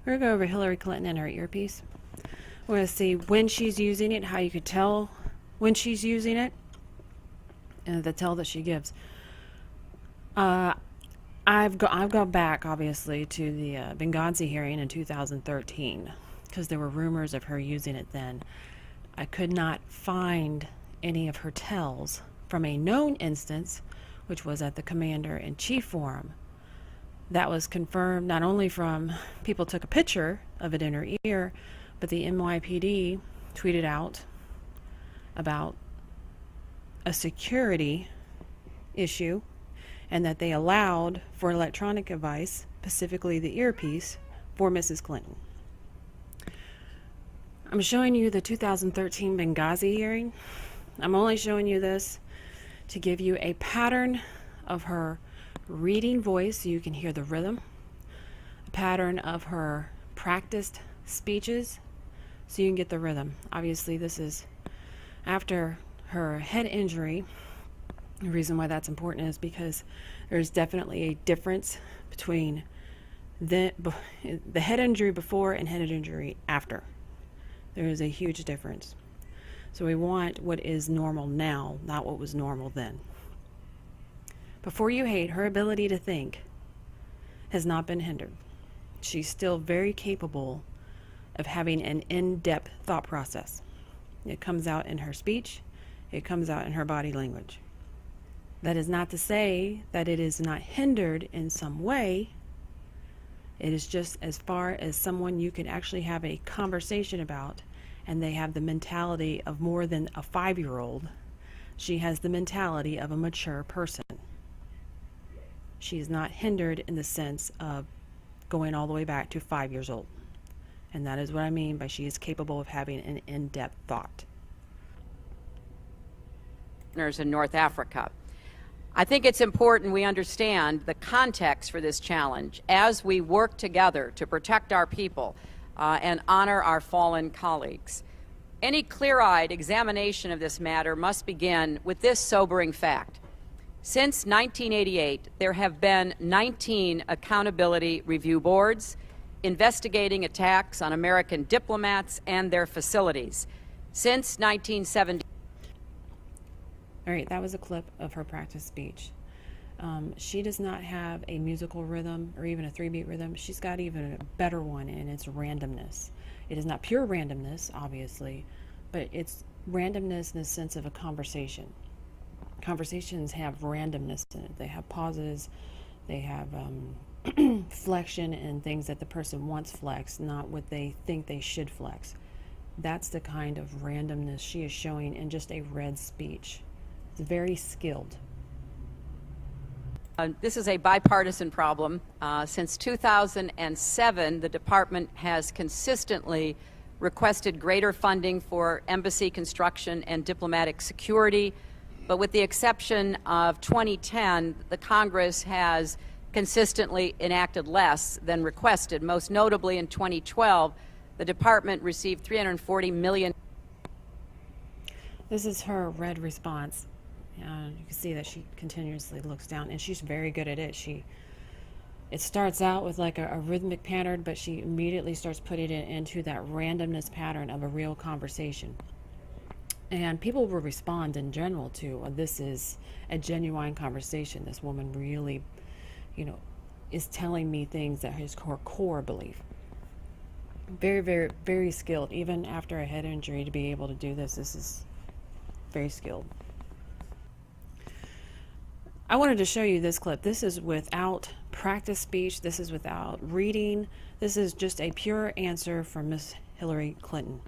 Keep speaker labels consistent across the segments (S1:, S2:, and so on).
S1: We're going to go over Hillary Clinton and her earpiece. We're going to see when she's using it, how you could tell when she's using it, and the tell that she gives. I've gone back, obviously, to the Benghazi hearing in 2013 because there were rumors of her using it then. I could not find any of her tells from a known instance, which was at the Commander-in-Chief Forum. That was confirmed not only from people took a picture of it in her ear, but the NYPD tweeted out about a security issue and that they allowed for electronic device, specifically the earpiece, for Mrs. Clinton. I'm showing you the 2013 Benghazi hearing. I'm only showing you this to give you a pattern of her reading voice so you can hear the rhythm, a pattern of her practiced speeches so you can get the rhythm. Obviously, this is after her head injury. The reason why that's important is because there's definitely a difference between the head injury before and head injury after. There is a huge difference. So we want what is normal now, not what was normal then. Before you hate, her ability to think has not been hindered. She's still very capable of having an in-depth thought process. It comes out in her speech. It comes out in her body language. That is not to say that it is not hindered in some way. It is just as far as someone you can actually have a conversation about, and they have the mentality of more than a 5-year-old. She has the mentality of a mature person. She is not hindered in the sense of going all the way back to 5 years old. And that is what I mean by she is capable of having an in-depth thought.
S2: In North Africa. I think it's important we understand the context for this challenge as we work together to protect our people and honor our fallen colleagues. Any clear-eyed examination of this matter must begin with this sobering fact. Since 1988, there have been 19 accountability review boards investigating attacks on American diplomats and their facilities. Since 1970.
S1: All right, that was a clip of her practice speech. She does not have a musical rhythm or even a 3-beat rhythm. She's got even a better one, and it's randomness. It is not pure randomness, obviously, but it's randomness in the sense of a conversation. Conversations have randomness in it. They have pauses, they have flexion and things that the person wants flexed, not what they think they should flex. That's the kind of randomness she is showing in just a read speech. It's very skilled.
S2: This is a bipartisan problem. Since 2007, the department has consistently requested greater funding for embassy construction and diplomatic security. But with the exception of 2010, the Congress has consistently enacted less than requested. Most notably in 2012, the department received $340 million.
S1: This is her red response. You can see that she continuously looks down, and she's very good at it. It starts out with like a rhythmic pattern, but she immediately starts putting it into that randomness pattern of a real conversation. And people will respond in general to, this is a genuine conversation. This woman really, is telling me things that is her core belief. Very, very, very skilled. Even after a head injury, to be able to do this is very skilled. I wanted to show you this clip. This is without practice speech. This is without reading. This is just a pure answer from Miss Hillary Clinton.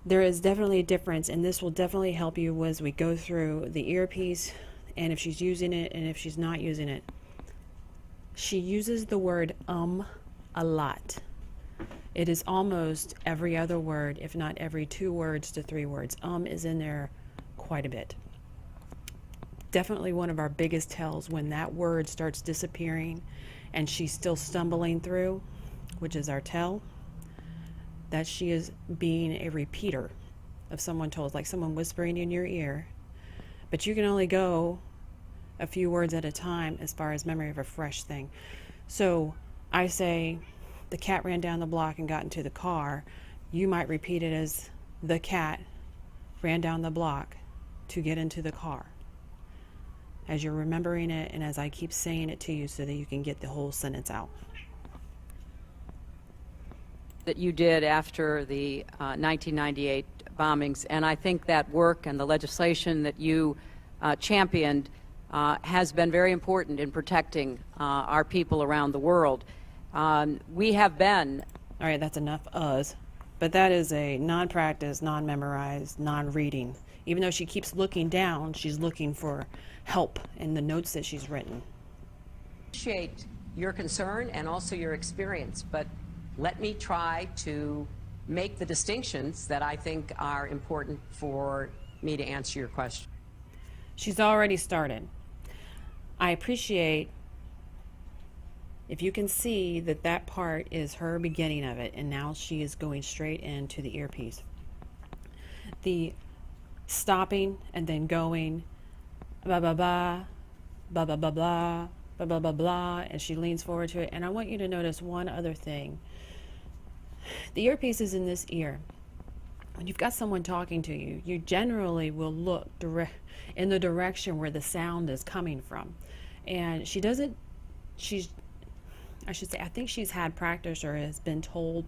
S1: There is definitely a difference, and this will definitely help you as we go through the earpiece and if she's using it and if she's not using it. She uses the word a lot. It is almost every other word, if not every 2 words to 3 words. Is in there quite a bit. Definitely one of our biggest tells when that word starts disappearing and she's still stumbling through, which is our tell, that she is being a repeater of someone told, like someone whispering in your ear, but you can only go a few words at a time as far as memory of a fresh thing. So I say, the cat ran down the block and got into the car, you might repeat it as the cat ran down the block to get into the car. As you're remembering it and as I keep saying it to you so that you can get the whole sentence out.
S2: That you did after the 1998 bombings, and I think that work and the legislation that you championed has been very important in protecting our people around the world. We have been...
S1: All right, that's enough us. But that is a non-practice, non-memorized, non-reading. Even though she keeps looking down, she's looking for help in the notes that she's written.
S3: Appreciate your concern and also your experience, but let me try to make the distinctions that I think are important for me to answer your question.
S1: She's already started. I appreciate if you can see that that part is her beginning of it, and now she is going straight into the earpiece. The stopping and then going, blah, blah, blah, blah, blah, blah, blah, blah, blah, blah, blah, and she leans forward to it. And I want you to notice one other thing. The earpiece is in this ear. When you've got someone talking to you, you generally will look in the direction where the sound is coming from. And I think she's had practice or has been told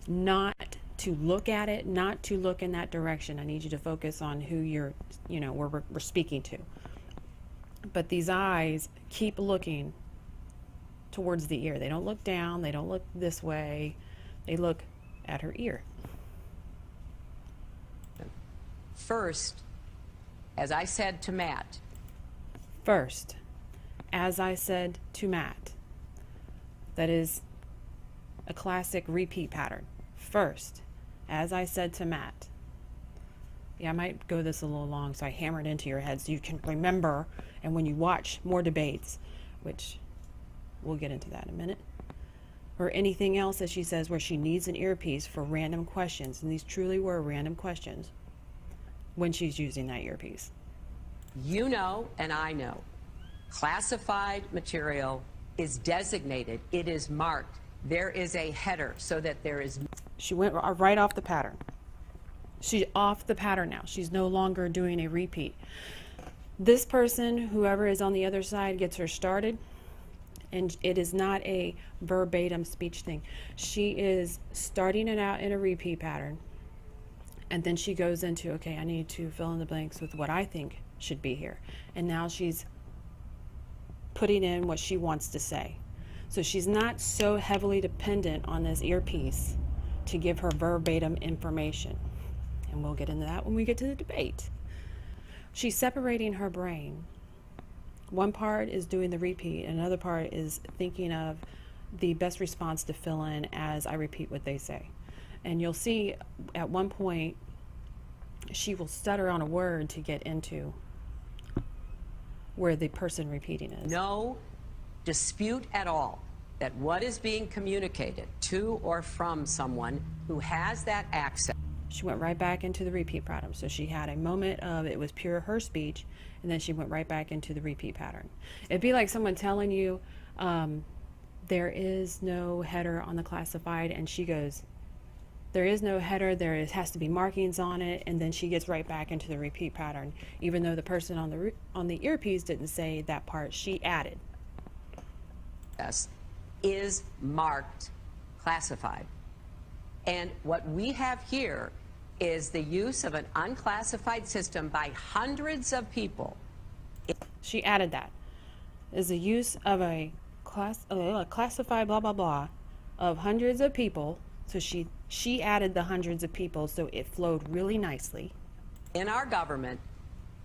S1: not to look at it, not to look in that direction. I need you to focus on who we're speaking to. But these eyes keep looking towards the ear. They don't look down, they don't look this way, they look at her ear.
S3: First, as I said to Matt.
S1: First, as I said to Matt. That is a classic repeat pattern. First, as I said to Matt. Yeah, I might go this a little long, so I hammer it into your head so you can remember, and when you watch more debates, which we'll get into that in a minute, or anything else that she says where she needs an earpiece for random questions, and these truly were random questions when she's using that earpiece.
S3: You know, and I know, classified material is designated, it is marked. There is a header so that there is...
S1: She went right off the pattern. She's off the pattern now. She's no longer doing a repeat. This person, whoever is on the other side, gets her started, and it is not a verbatim speech thing. She is starting it out in a repeat pattern, and then she goes into, okay, I need to fill in the blanks with what I think should be here. And now she's putting in what she wants to say. So she's not so heavily dependent on this earpiece to give her verbatim information. And we'll get into that when we get to the debate. She's separating her brain. One part is doing the repeat, and another part is thinking of the best response to fill in as I repeat what they say. And you'll see at one point she will stutter on a word to get into where the person repeating is.
S3: No dispute at all that what is being communicated to or from someone who has that access.
S1: She went right back into the repeat pattern. So she had a moment of it was pure her speech, and then she went right back into the repeat pattern. It'd be like someone telling you there is no header on the classified, and she goes, there is no header, has to be markings on it, and then she gets right back into the repeat pattern, even though the person on the earpiece didn't say that part, she added.
S3: Is marked classified. And what we have here is the use of an unclassified system by hundreds of people.
S1: She added that. Is the use of a classified blah, blah, blah of hundreds of people. So she added the hundreds of people, so it flowed really nicely.
S3: In our government,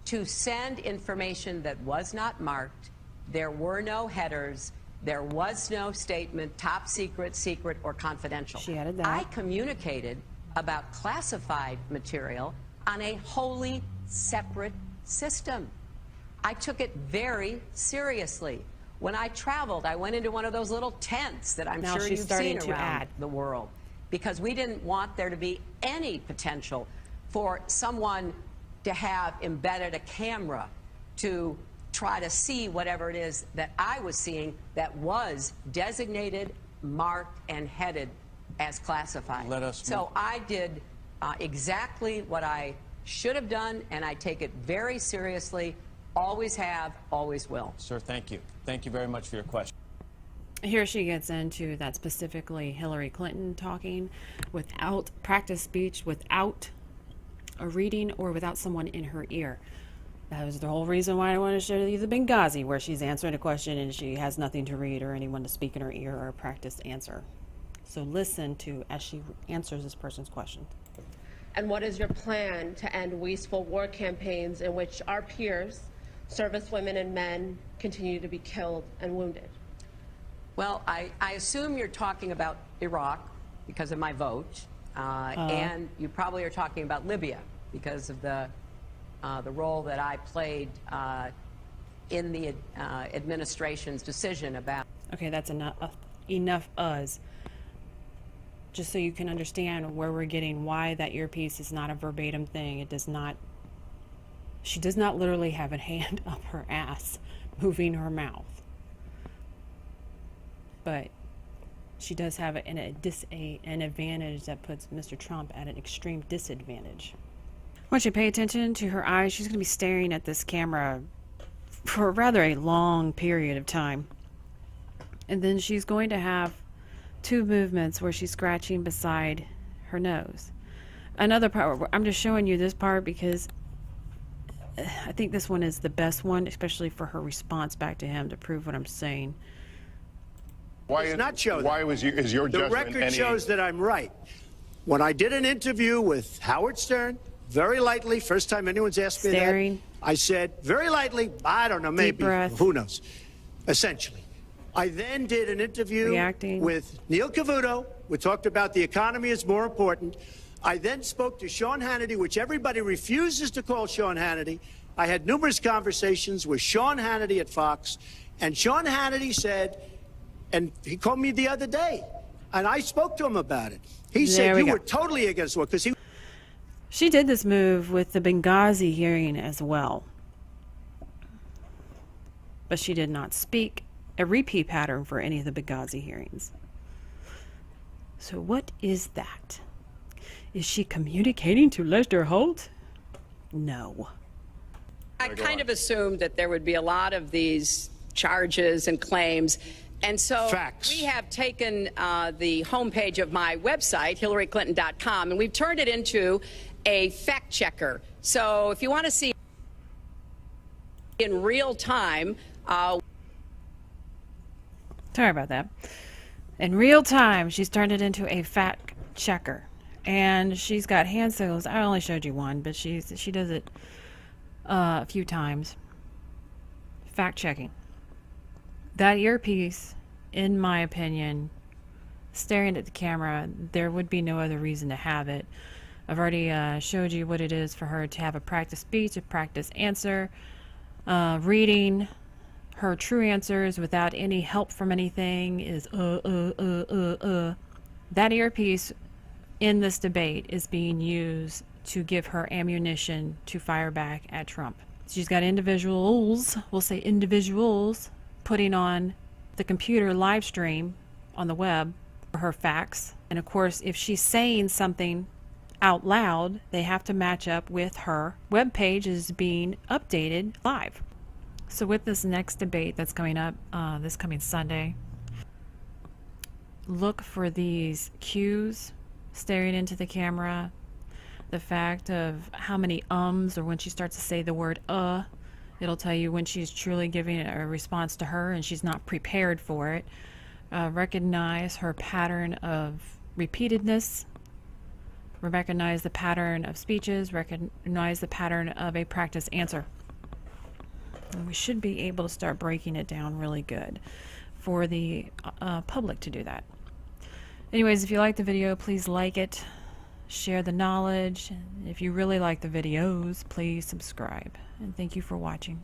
S3: to send information that was not marked, there were no headers, there was no statement, top secret, secret, or confidential.
S1: She added that.
S3: I communicated about classified material on a wholly separate system. I took it very seriously. When I traveled, I went into one of those little tents that I'm
S1: Now
S3: sure
S1: she's
S3: you've
S1: starting
S3: seen
S1: to
S3: around
S1: add.
S3: the world, because we didn't want there to be any potential for someone to have embedded a camera to try to see whatever it is that I was seeing that was designated marked and headed as classified.
S4: Let us
S3: So I did exactly what I should have done, and I take it very seriously. Always have, always will.
S4: Sir, thank you. Thank you very much for your question.
S1: Here she gets into that, specifically Hillary Clinton talking without practice speech, without a reading, or without someone in her ear. That was the whole reason why I wanted to show you the Benghazi, where she's answering a question and she has nothing to read or anyone to speak in her ear or a practice answer. So listen to as she answers this person's question.
S5: And what is your plan to end wasteful war campaigns in which our peers, service women and men, continue to be killed and wounded?
S3: Well, I assume you're talking about Iraq because of my vote, and you probably are talking about Libya because of the role that I played in the administration's decision about.
S1: Okay, that's enough us. Just so you can understand where we're getting why that earpiece is not a verbatim thing. It does not, she does not literally have a hand up her ass moving her mouth. But she does have an advantage that puts Mr. Trump at an extreme disadvantage. Once you pay attention to her eyes, she's going to be staring at this camera for rather a long period of time. And then she's going to have two movements where she's scratching beside her nose. Another part, I'm just showing you this part because I think this one is the best one, especially for her response back to him to prove what I'm saying.
S6: Why
S7: Does not show that.
S6: Why is your
S7: The
S6: judgment
S7: record
S6: any...
S7: shows that I'm right. When I did an interview with Howard Stern, very lightly, first time anyone's asked me
S1: Staring.
S7: that, I said, very lightly, I don't know, maybe,
S1: breath.
S7: who knows, essentially. I then did an interview
S1: Reacting.
S7: with Neil Cavuto. We talked about the economy is more important. I then spoke to Sean Hannity, which everybody refuses to call Sean Hannity. I had numerous conversations with Sean Hannity at Fox, and Sean Hannity said, and he called me the other day, and I spoke to him about it. He said you were totally against war because he...
S1: She did this move with the Benghazi hearing as well. But she did not speak a repeat pattern for any of the Benghazi hearings. So what is that? Is she communicating to Lester Holt? No.
S2: I kind of assumed that there would be a lot of these charges and claims. And so
S7: Facts.
S2: we have taken the homepage of my website, HillaryClinton.com, and we've turned it into a fact checker. So if you want to see in real time,
S1: Sorry about that. In real time, she's turned it into a fact checker. And she's got hand signals. I only showed you one, but she does it a few times. Fact checking. That earpiece, in my opinion, staring at the camera, there would be no other reason to have it. I've already showed you what it is for her to have a practice speech, a practice answer, reading her true answers without any help from anything is That earpiece in this debate is being used to give her ammunition to fire back at Trump. She's got individuals, we'll say individuals, putting on the computer live stream on the web for her facts. And of course, if she's saying something out loud, they have to match up with her web page is being updated live. So with this next debate that's coming up this coming Sunday, look for these cues, staring into the camera, the fact of how many ums, or when she starts to say the word it'll tell you when she's truly giving a response to her and she's not prepared for it. Recognize her pattern of repeatedness, recognize the pattern of speeches, recognize the pattern of a practice answer. And we should be able to start breaking it down really good for the public to do that. Anyways, if you like the video, please like it, share the knowledge. If you really like the videos, please subscribe. And thank you for watching.